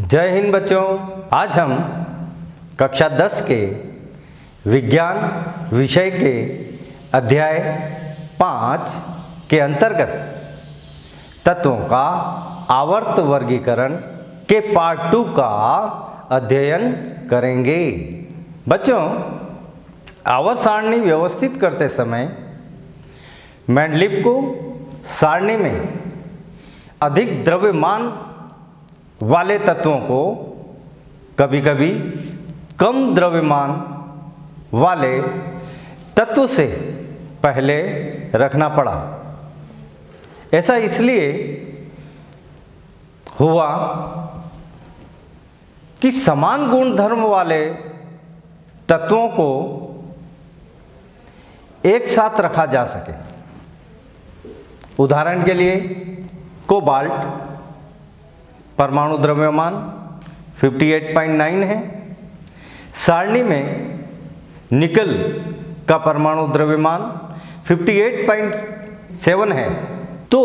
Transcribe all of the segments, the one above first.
जय हिंद बच्चों। आज हम कक्षा 10 के विज्ञान विषय के अध्याय 5 के अंतर्गत तत्वों का आवर्त वर्गीकरण के पार्ट 2 का अध्ययन करेंगे। बच्चों, आवर्त सारणी व्यवस्थित करते समय मेंडलीव को सारणी में अधिक द्रव्यमान वाले तत्वों को कभी कभी कम द्रव्यमान वाले तत्व से पहले रखना पड़ा। ऐसा इसलिए हुआ कि समान गुणधर्म वाले तत्वों को एक साथ रखा जा सके। उदाहरण के लिए कोबाल्ट परमाणु द्रव्यमान 58.9 है, सारणी में निकल का परमाणु द्रव्यमान 58.7 है, तो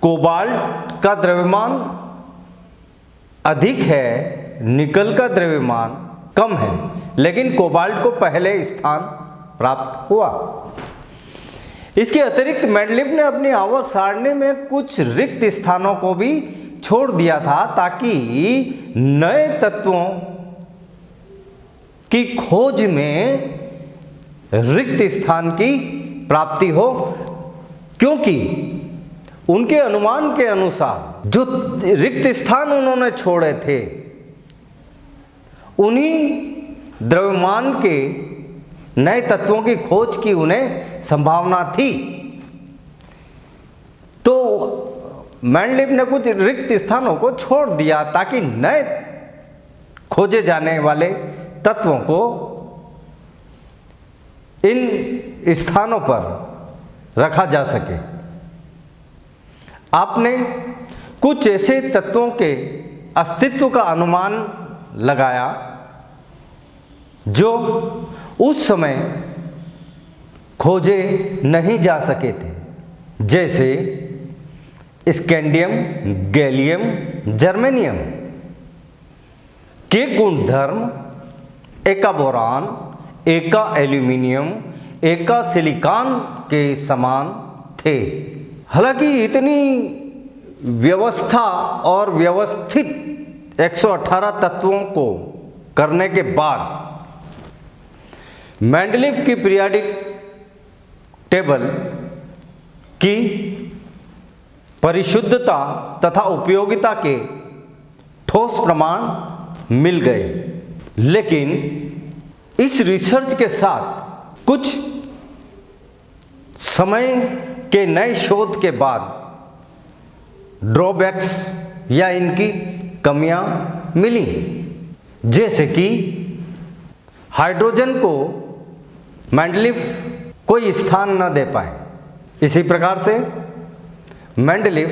कोबाल्ट का द्रव्यमान अधिक है, निकल का द्रव्यमान कम है, लेकिन कोबाल्ट को पहले स्थान प्राप्त हुआ। इसके अतिरिक्त मेंडलीव ने अपनी आवर्त सारणी में कुछ रिक्त स्थानों को भी छोड़ दिया था ताकि नए तत्वों की खोज में रिक्त स्थान की प्राप्ति हो, क्योंकि उनके अनुमान के अनुसार जो रिक्त स्थान उन्होंने छोड़े थे उन्हीं द्रव्यमान के नए तत्वों की खोज की उन्हें संभावना थी। तो मेंडलीव ने कुछ रिक्त स्थानों को छोड़ दिया ताकि नए खोजे जाने वाले तत्वों को इन स्थानों पर रखा जा सके। आपने कुछ ऐसे तत्वों के अस्तित्व का अनुमान लगाया जो उस समय खोजे नहीं जा सके थे, जैसे स्कैंडियम, गैलियम, जर्मेनियम के गुणधर्म एका बोरान, एका एल्यूमिनियम, एका सिलिकॉन के समान थे। हालांकि इतनी व्यवस्था और व्यवस्थित 118 तत्वों को करने के बाद मेंडलीव की पीरियोडिक टेबल की परिशुद्धता तथा उपयोगिता के ठोस प्रमाण मिल गए, लेकिन इस रिसर्च के साथ कुछ समय के नए शोध के बाद ड्रॉबैक्स या इनकी कमियां मिली, जैसे कि हाइड्रोजन को मेंडलीव कोई स्थान न दे पाए। इसी प्रकार से मेंडलीव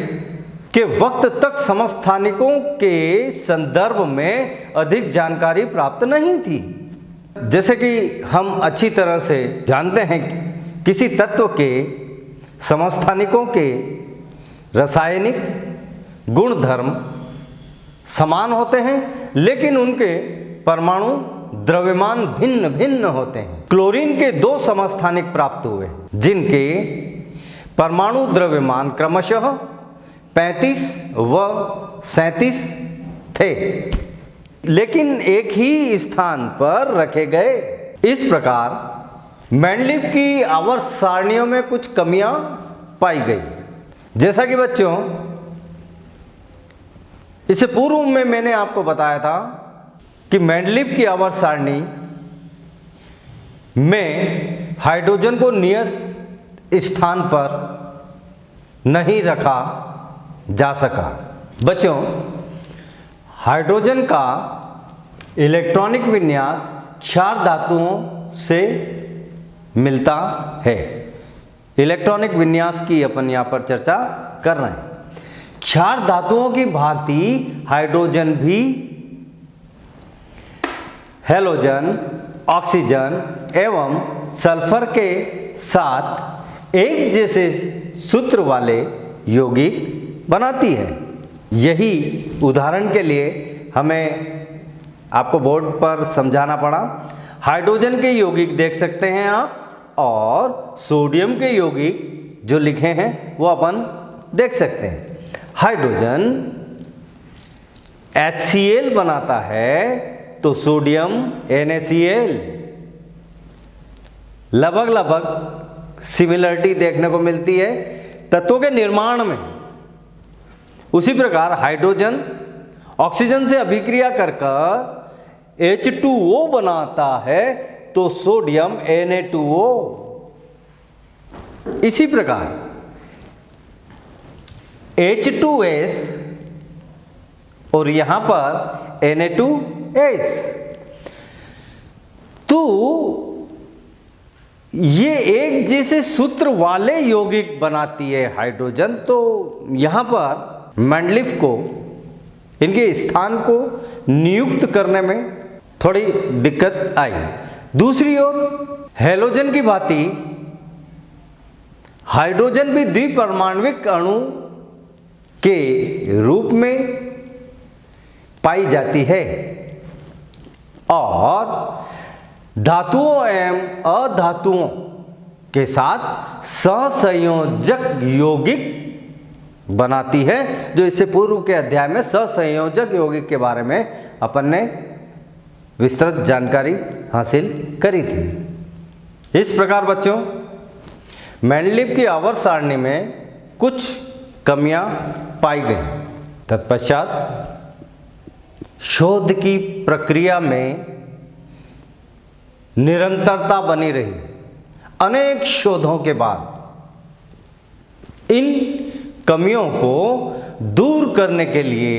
के वक्त तक समस्थानिकों के संदर्भ में अधिक जानकारी प्राप्त नहीं थी। जैसे कि हम अच्छी तरह से जानते हैं कि किसी तत्व के समस्थानिकों के रासायनिक गुणधर्म समान होते हैं, लेकिन उनके परमाणु द्रव्यमान भिन्न भिन्न होते हैं। क्लोरीन के 2 समस्थानिक प्राप्त हुए जिनके परमाणु द्रव्यमान क्रमशः 35 व 37 थे, लेकिन एक ही स्थान पर रखे गए। इस प्रकार मेंडलीव की आवर्त सारणियों में कुछ कमियां पाई गई। जैसा कि बच्चों इससे पूर्व में मैंने आपको बताया था कि मेंडलीव की आवर्त सारणी में हाइड्रोजन को नियत स्थान पर नहीं रखा जा सका। बच्चों, हाइड्रोजन का इलेक्ट्रॉनिक विन्यास क्षार धातुओं से मिलता है। इलेक्ट्रॉनिक विन्यास की अपन यहाँ पर चर्चा कर रहे हैं। क्षार धातुओं की भांति हाइड्रोजन भी हैलोजन, ऑक्सीजन एवं सल्फर के साथ एक जैसे सूत्र वाले यौगिक बनाती है। यही उदाहरण के लिए हमें आपको बोर्ड पर समझाना पड़ा। हाइड्रोजन के यौगिक देख सकते हैं आप, और सोडियम के यौगिक जो लिखे हैं वो अपन देख सकते हैं। हाइड्रोजन HCl बनाता है तो सोडियम NaCl, लगभग सिमिलरिटी देखने को मिलती है तत्वों के निर्माण में। उसी प्रकार हाइड्रोजन ऑक्सीजन से अभिक्रिया कर H2O बनाता है तो सोडियम Na2O। इसी प्रकार H2S और यहां पर Na2S, तो ये एक जैसे सूत्र वाले यौगिक बनाती है हाइड्रोजन। तो यहां पर मेंडलीफ को इनके स्थान को नियुक्त करने में थोड़ी दिक्कत आई। दूसरी ओर हैलोजन की भांति हाइड्रोजन भी द्विपरमाण्विक अणु के रूप में पाई जाती है और धातुओं एवं अधातुओं के साथ सहसंयोजक यौगिक बनाती है, जो इससे पूर्व के अध्याय में सहसंयोजक यौगिक के बारे में अपन ने विस्तृत जानकारी हासिल करी थी। इस प्रकार बच्चों मेंडलीफ की आवर्त सारणी में कुछ कमियां पाई गई। तत्पश्चात शोध की प्रक्रिया में निरंतरता बनी रही। अनेक शोधों के बाद इन कमियों को दूर करने के लिए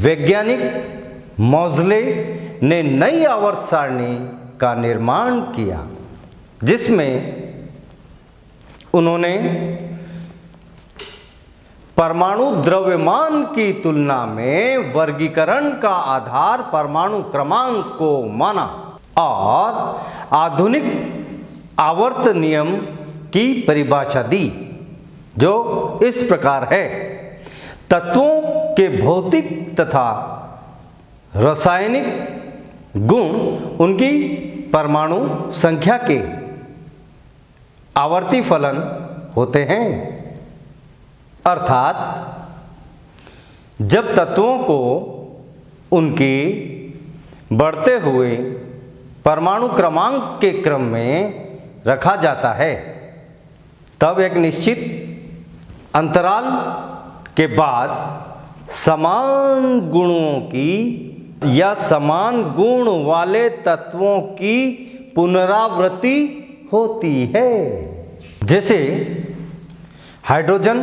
वैज्ञानिक मोज़ले ने नई आवर्त सारणी का निर्माण किया, जिसमें उन्होंने परमाणु द्रव्यमान की तुलना में वर्गीकरण का आधार परमाणु क्रमांक को माना और आधुनिक आवर्त नियम की परिभाषा दी, जो इस प्रकार है। तत्वों के भौतिक तथा रासायनिक गुण उनकी परमाणु संख्या के आवर्ती फलन होते हैं। अर्थात जब तत्वों को उनके बढ़ते हुए परमाणु क्रमांक के क्रम में रखा जाता है, तब एक निश्चित अंतराल के बाद समान गुणों की या समान गुण वाले तत्वों की पुनरावृत्ति होती है। जैसे हाइड्रोजन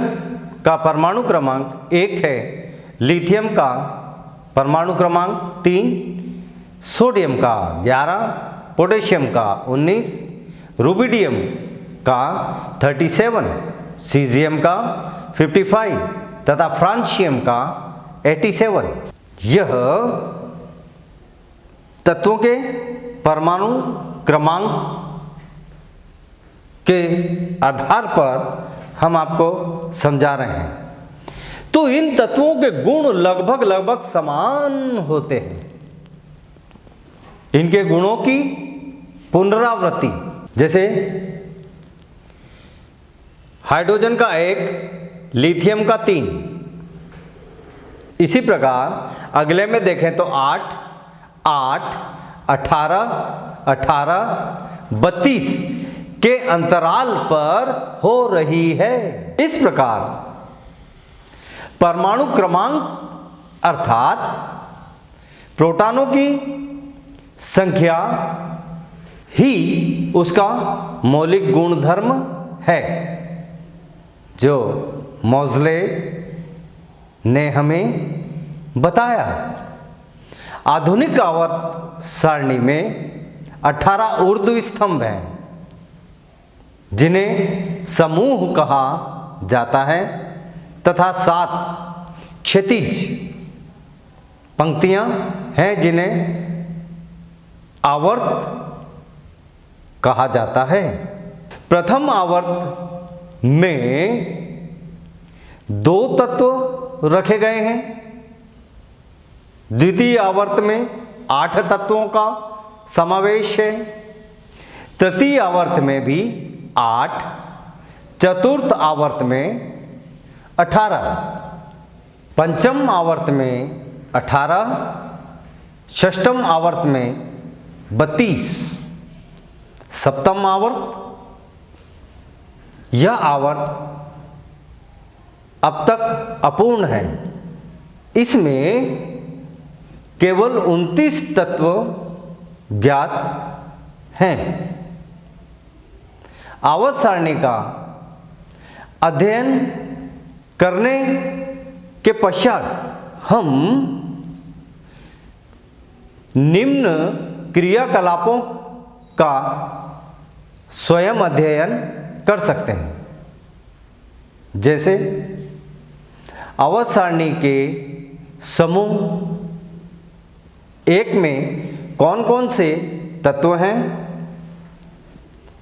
का परमाणु क्रमांक 1 है, लिथियम का परमाणु क्रमांक 3, सोडियम का 11, पोटेशियम का 19, रुबिडियम का 37, सीजियम का 55 तथा फ्रांशियम का 87। यह तत्वों के परमाणु क्रमांक के आधार पर हम आपको समझा रहे हैं। तो इन तत्वों के गुण लगभग समान होते हैं। इनके गुणों की पुनरावृत्ति, जैसे हाइड्रोजन का 1, लिथियम का 3। इसी प्रकार अगले में देखें तो 8, 8, 18, 18, 32 के अंतराल पर हो रही है। इस प्रकार परमाणु क्रमांक अर्थात प्रोटॉनों की संख्या ही उसका मौलिक गुणधर्म है, जो मोज़ले ने हमें बताया। आधुनिक आवर्त सारणी में 18 ऊर्ध्व स्तंभ हैं, जिन्हें समूह कहा जाता है, तथा 7 क्षैतिज पंक्तियां हैं, जिन्हें आवर्त कहा जाता है। प्रथम आवर्त में 2 तत्व रखे गए हैं। द्वितीय आवर्त में 8 तत्वों का समावेश है। तृतीय आवर्त में भी 8, चतुर्थ आवर्त में 18, पंचम आवर्त में 18, षष्ठम आवर्त में 32, सप्तम आवर्त, यह आवर्त अब तक अपूर्ण है। इसमें केवल 29 तत्व ज्ञात हैं। आवर्त सारणी का अध्ययन करने के पश्चात हम निम्न क्रियाकलापों का स्वयं अध्ययन कर सकते हैं। जैसे आवर्त सारणी के समूह 1 में कौन कौन से तत्व हैं,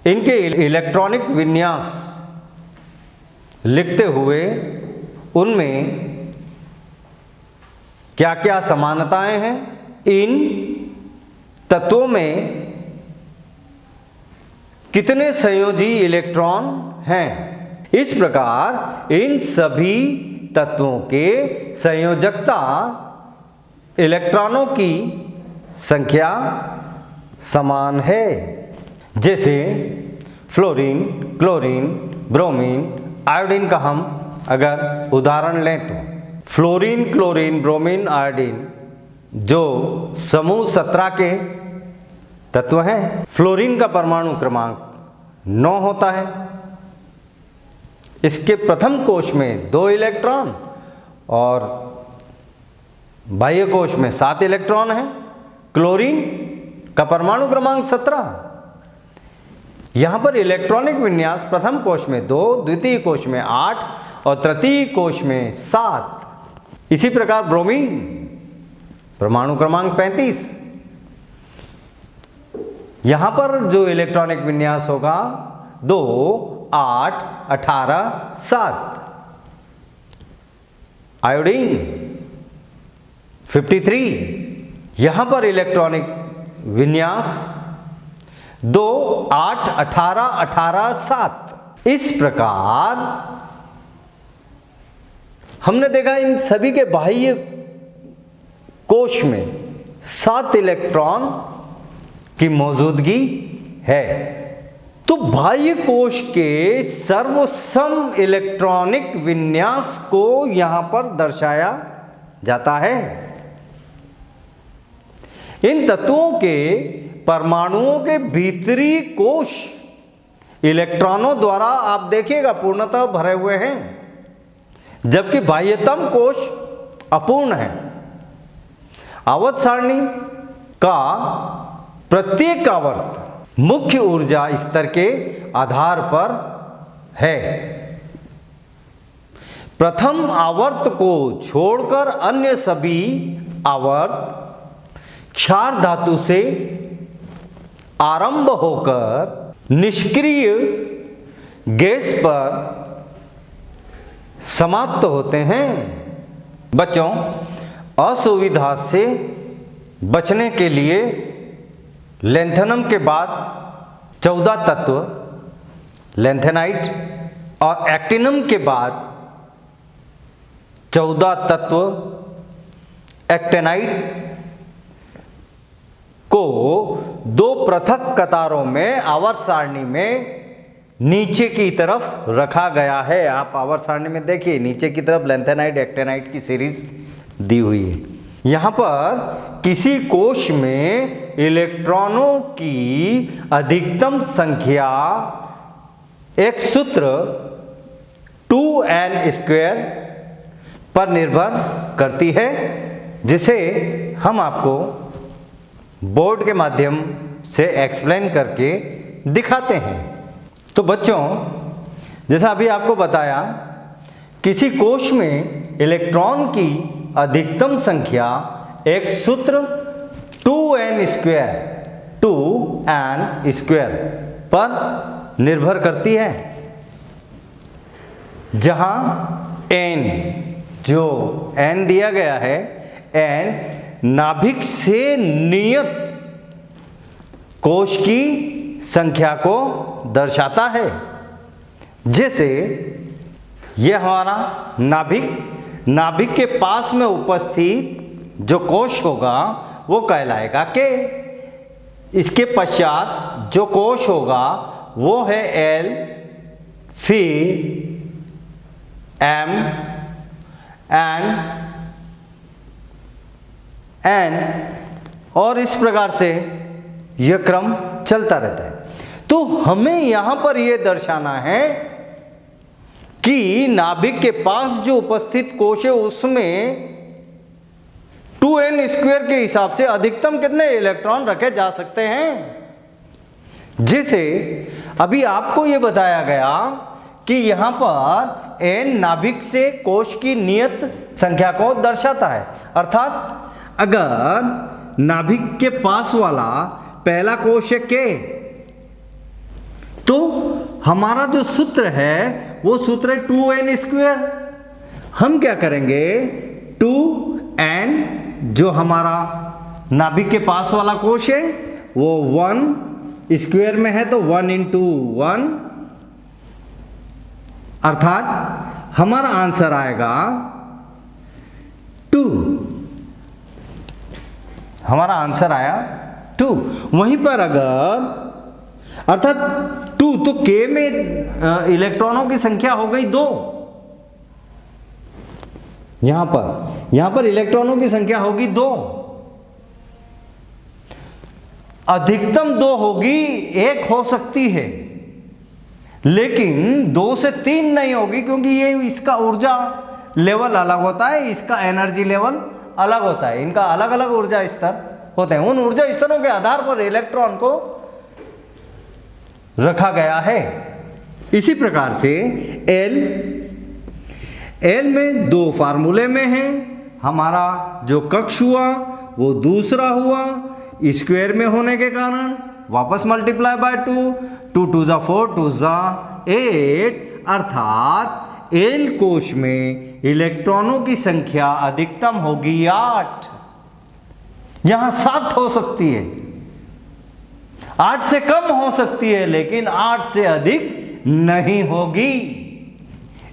इनके इलेक्ट्रॉनिक विन्यास लिखते हुए उनमें क्या क्या समानताएं हैं, इन तत्वों में कितने संयोजी इलेक्ट्रॉन हैं। इस प्रकार इन सभी तत्वों के संयोजकता इलेक्ट्रॉनों की संख्या समान है। जैसे फ्लोरीन, क्लोरीन, ब्रोमीन, आयोडीन का हम अगर उदाहरण लें तो फ्लोरीन, क्लोरीन, ब्रोमीन, आयोडीन जो समूह 17 के तत्व हैं। फ्लोरीन का परमाणु क्रमांक 9 होता है। इसके प्रथम कोश में 2 इलेक्ट्रॉन और बाह्य कोश में 7 इलेक्ट्रॉन हैं। क्लोरीन का परमाणु क्रमांक 17। यहां पर इलेक्ट्रॉनिक विन्यास प्रथम कोश में 2, द्वितीय कोश में 8 और तृतीय कोश में 7। इसी प्रकार ब्रोमीन परमाणु क्रमांक 35। यहां पर जो इलेक्ट्रॉनिक विन्यास होगा 2, 8, 18, 7। आयोडीन 53। यहां पर इलेक्ट्रॉनिक विन्यास 2, 8, 18, 18, 7। इस प्रकार हमने देखा इन सभी के बाह्य कोश में 7 इलेक्ट्रॉन की मौजूदगी है। तो बाह्य कोश के सर्वसम इलेक्ट्रॉनिक विन्यास को यहां पर दर्शाया जाता है। इन तत्वों के परमाणुओं के भीतरी कोश इलेक्ट्रॉनों द्वारा आप देखिएगा पूर्णतः भरे हुए हैं, जबकि बाह्यतम कोश अपूर्ण है। आवर्त सारणी का प्रत्येक आवर्त मुख्य ऊर्जा स्तर के आधार पर है। प्रथम आवर्त को छोड़कर अन्य सभी आवर्त क्षार धातु से आरंभ होकर निष्क्रिय गैस पर समाप्त होते हैं। बच्चों, असुविधा से बचने के लिए लैंथेनम के बाद 14 तत्व लैंथेनाइट और एक्टिनम के बाद 14 तत्व एक्टेनाइट को 2 पृथक कतारों में आवर्त सारणी में नीचे की तरफ रखा गया है। आप आवर्त सारणी में देखिए, नीचे की तरफ लैंथेनाइट एक्टेनाइट की सीरीज दी हुई है। यहां पर किसी कोश में इलेक्ट्रॉनों की अधिकतम संख्या एक सूत्र 2n² पर निर्भर करती है, जिसे हम आपको बोर्ड के माध्यम से एक्सप्लेन करके दिखाते हैं। तो बच्चों, जैसा अभी आपको बताया, किसी कोश में इलेक्ट्रॉन की अधिकतम संख्या एक सूत्र 2n² पर निर्भर करती है, जहां एन, जो एन दिया गया है, एन नाभिक से नियत कोश की संख्या को दर्शाता है। जैसे ये हमारा नाभिक के पास में उपस्थित जो कोश होगा वो कहलाएगा के। इसके पश्चात जो कोश होगा वो है एल, फिर एम, एन, और इस प्रकार से यह क्रम चलता रहता है। तो हमें यहां पर यह दर्शाना है कि नाभिक के पास जो उपस्थित कोश है उसमें 2n² के हिसाब से अधिकतम कितने इलेक्ट्रॉन रखे जा सकते हैं। जैसे अभी आपको यह बताया गया कि यहां पर n नाभिक से कोश की नियत संख्या को दर्शाता है, अर्थात अगर नाभिक के पास वाला पहला कोश है K, तो हमारा जो सूत्र है वो सूत्र है 2n²। हम क्या करेंगे, 2n जो हमारा नाभिक के पास वाला कोश है वो 1² में है, तो 1 × 1, अर्थात हमारा आंसर आएगा 2। हमारा आंसर आया 2। वहीं पर अगर अर्थात 2, तो K में इलेक्ट्रॉनों की संख्या हो गई 2। यहां पर इलेक्ट्रॉनों की संख्या होगी 2, अधिकतम 2 होगी, 1 हो सकती है, लेकिन 2 से 3 नहीं होगी, क्योंकि ये इसका ऊर्जा लेवल अलग होता है, इसका एनर्जी लेवल अलग होता है, इनका अलग अलग ऊर्जा स्तर होते हैं। उन ऊर्जा स्तरों के आधार पर इलेक्ट्रॉन को रखा गया है। इसी प्रकार से एल में 2 फार्मूले में है। हमारा जो कक्ष हुआ वो दूसरा हुआ, स्क्वायर में होने के कारण वापस मल्टीप्लाई बाय 2, 2 × 2 = 4, 2 × 8, अर्थात एल कोश में इलेक्ट्रॉनों की संख्या अधिकतम होगी 8। यहां 7 हो सकती है, 8 से कम हो सकती है, लेकिन 8 से अधिक नहीं होगी।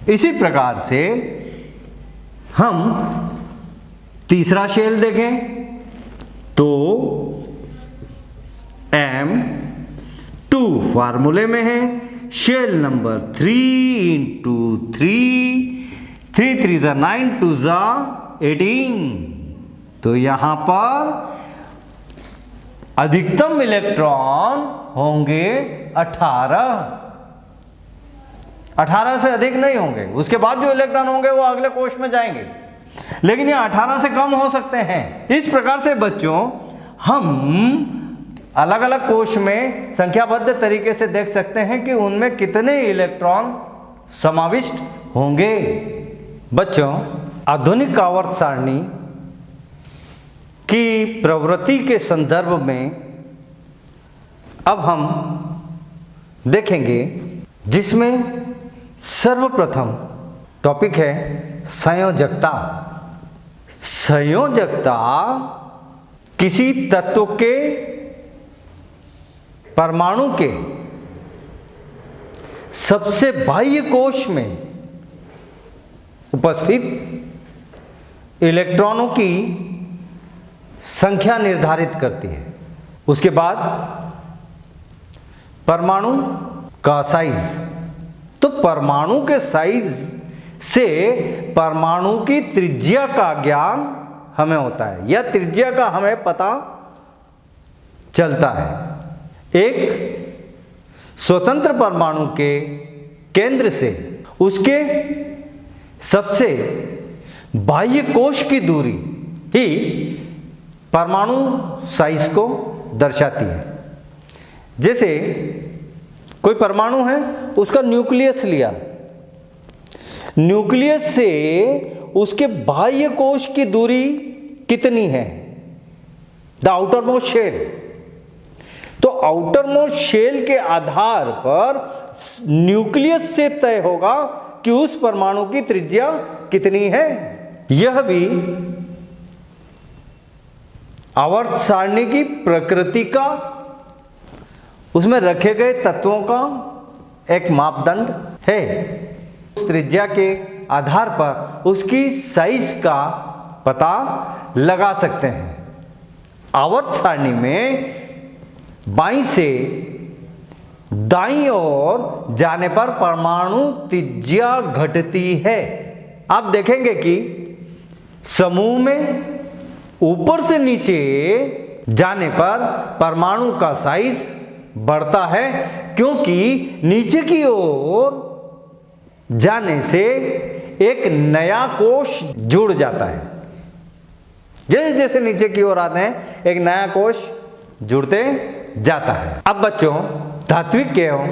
इसी प्रकार से हम तीसरा शेल देखें तो M2 फार्मूले में है, शेल नंबर 3 × 3, 3 × 3 = 9, 2 = 18। तो यहां पर अधिकतम इलेक्ट्रॉन होंगे 18 से अधिक नहीं होंगे। उसके बाद जो इलेक्ट्रॉन होंगे वो अगले कोश में जाएंगे, लेकिन ये 18 से कम हो सकते हैं। इस प्रकार से बच्चों हम अलग अलग कोश में संख्याबद्ध तरीके से देख सकते हैं कि उनमें कितने इलेक्ट्रॉन समाविष्ट होंगे। बच्चों, आधुनिक आवर्त सारणी की प्रवृत्ति के संदर्भ में अब हम देखेंगे, जिसमें सर्वप्रथम टॉपिक है संयोजकता। संयोजकता किसी तत्व के परमाणु के सबसे बाह्य कोश में उपस्थित इलेक्ट्रॉनों की संख्या निर्धारित करती है। उसके बाद परमाणु का साइज, तो परमाणु के साइज से परमाणु की त्रिज्या का ज्ञान हमें होता है, या त्रिज्या का हमें पता चलता है। एक स्वतंत्र परमाणु के केंद्र से उसके सबसे बाह्य कोश की दूरी ही परमाणु साइज को दर्शाती है। जैसे कोई परमाणु है, उसका न्यूक्लियस लिया, न्यूक्लियस से उसके बाह्य कोश की दूरी कितनी है, द आउटर मोस्ट शेल। तो आउटर मोस्ट शेल के आधार पर न्यूक्लियस से तय होगा कि उस परमाणु की त्रिज्या कितनी है। यह भी आवर्त सारणी की प्रकृति का, उसमें रखे गए तत्वों का एक मापदंड है। त्रिज्या के आधार पर उसकी साइज का पता लगा सकते हैं। आवर्त सारणी में बाईं से दाईं ओर जाने पर परमाणु त्रिज्या घटती है। आप देखेंगे कि समूह में ऊपर से नीचे जाने पर परमाणु का साइज बढ़ता है, क्योंकि नीचे की ओर जाने से एक नया कोश जुड़ जाता है। जैसे जैसे नीचे की ओर आते हैं एक नया कोश जुड़ते जाता है। अब बच्चों, धात्विक एवं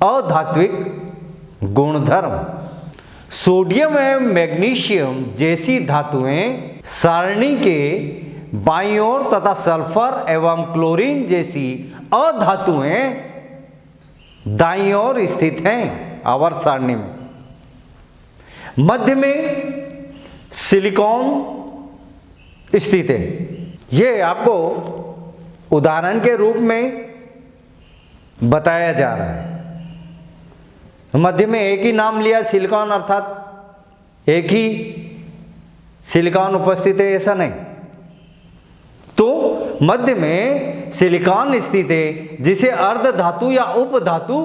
अधात्विक गुणधर्म। सोडियम एवं मैग्नीशियम जैसी धातुएं सारणी के बाईं ओर तथा सल्फर एवं क्लोरीन जैसी अधातुएं दाईं ओर स्थित हैं आवर्त सारणी में। मध्य में सिलिकॉन स्थित है। यह आपको उदाहरण के रूप में बताया जा रहा है। मध्य में एक ही नाम लिया सिलिकॉन, अर्थात एक ही सिलिकॉन उपस्थित है, ऐसा नहीं। तो मध्य में सिलिकॉन स्थित है, जिसे अर्ध धातु या उप धातु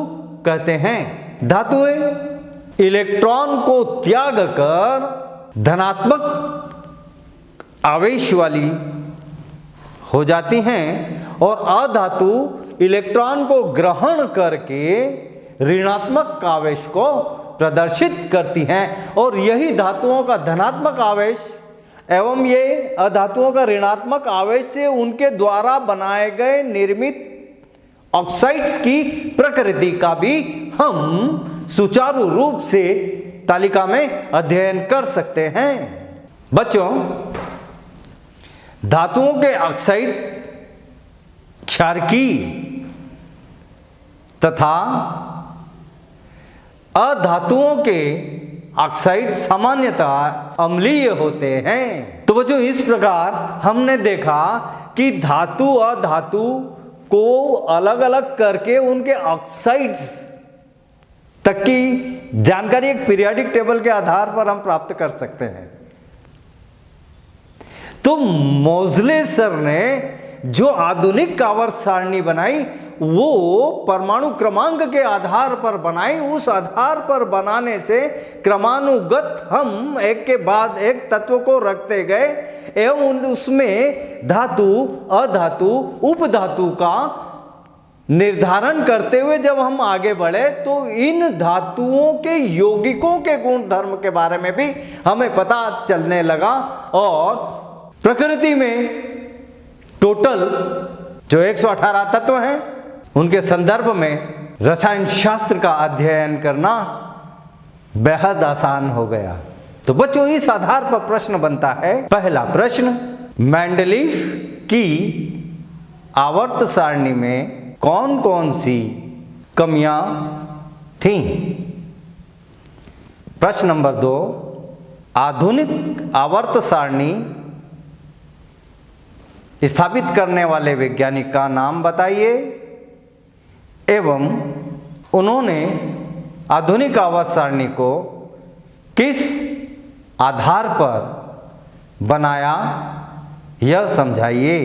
कहते हैं। धातुएं इलेक्ट्रॉन को त्याग कर धनात्मक आवेश वाली हो जाती हैं और अधातु इलेक्ट्रॉन को ग्रहण करके ऋणात्मक आवेश को प्रदर्शित करती हैं। और यही धातुओं का धनात्मक आवेश एवं ये अधातुओं का ऋणात्मक आवेश से उनके द्वारा बनाए गए निर्मित ऑक्साइड्स की प्रकृति का भी हम सुचारू रूप से तालिका में अध्ययन कर सकते हैं। बच्चों, धातुओं के ऑक्साइड क्षारकीय तथा अधातुओं के ऑक्साइड सामान्यतः अम्लीय होते हैं। तो बच्चों, इस प्रकार हमने देखा कि धातु अधातु को अलग अलग करके उनके ऑक्साइड्स तक की जानकारी एक पीरियोडिक टेबल के आधार पर हम प्राप्त कर सकते हैं। तो मोज़ले सर ने जो आधुनिक आवर्त सारणी बनाई वो परमाणु क्रमांक के आधार पर बनाई। उस आधार पर बनाने से क्रमानुगत हम एक के बाद एक तत्व को रखते गए एवं उसमें धातु अधातु उपधातु का निर्धारण करते हुए जब हम आगे बढ़े तो इन धातुओं के यौगिकों के गुण धर्म के बारे में भी हमें पता चलने लगा। और प्रकृति में टोटल जो 118 तत्व हैं उनके संदर्भ में रसायन शास्त्र का अध्ययन करना बेहद आसान हो गया। तो बच्चों, इस आधार पर प्रश्न बनता है। पहला प्रश्न, मेंडलीव की आवर्त सारणी में कौन कौन सी कमियां थीं? प्रश्न नंबर 2, आधुनिक आवर्त सारणी स्थापित करने वाले वैज्ञानिक का नाम बताइए एवं उन्होंने आधुनिक आवर्त सारणी को किस आधार पर बनाया यह समझाइए।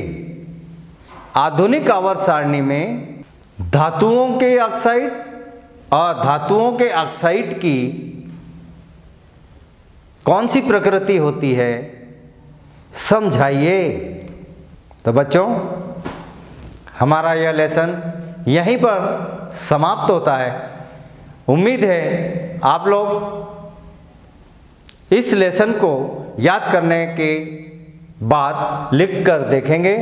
आधुनिक आवर्त सारणी में धातुओं के ऑक्साइड और धातुओं के ऑक्साइड की कौन सी प्रकृति होती है समझाइए। तो बच्चों, हमारा यह लेसन यहीं पर समाप्त होता है। उम्मीद है आप लोग इस लेसन को याद करने के बाद लिख कर देखेंगे,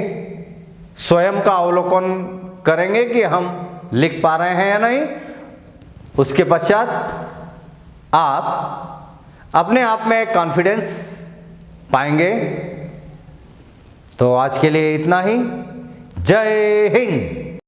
स्वयं का अवलोकन करेंगे कि हम लिख पा रहे हैं या नहीं। उसके पश्चात आप अपने आप में कॉन्फिडेंस पाएंगे। तो आज के लिए इतना ही। जय हिंद।